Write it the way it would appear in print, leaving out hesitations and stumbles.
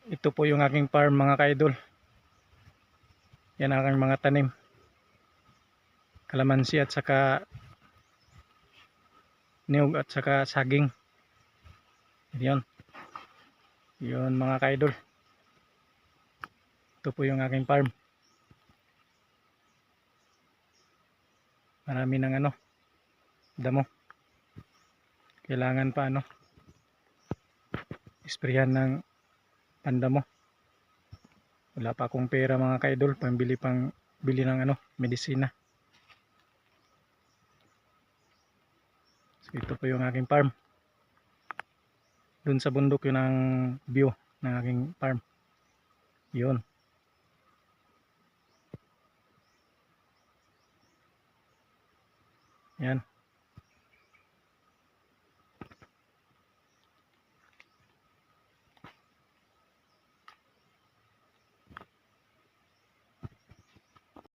Ito po yung aking farm mga kaidol. Yan ang aking mga tanim. Kalamansi at saka niyog at saka saging. Yan. Yun mga kaidol. Ito po yung aking farm. Marami ng damo. Kailangan pa isprayan ng pandamo. Wala pa akong pera mga kaidol pang bili ng medisina. So, ito po yung aking farm. Doon sa bundok yun ang view ng aking farm. Yun. Yan.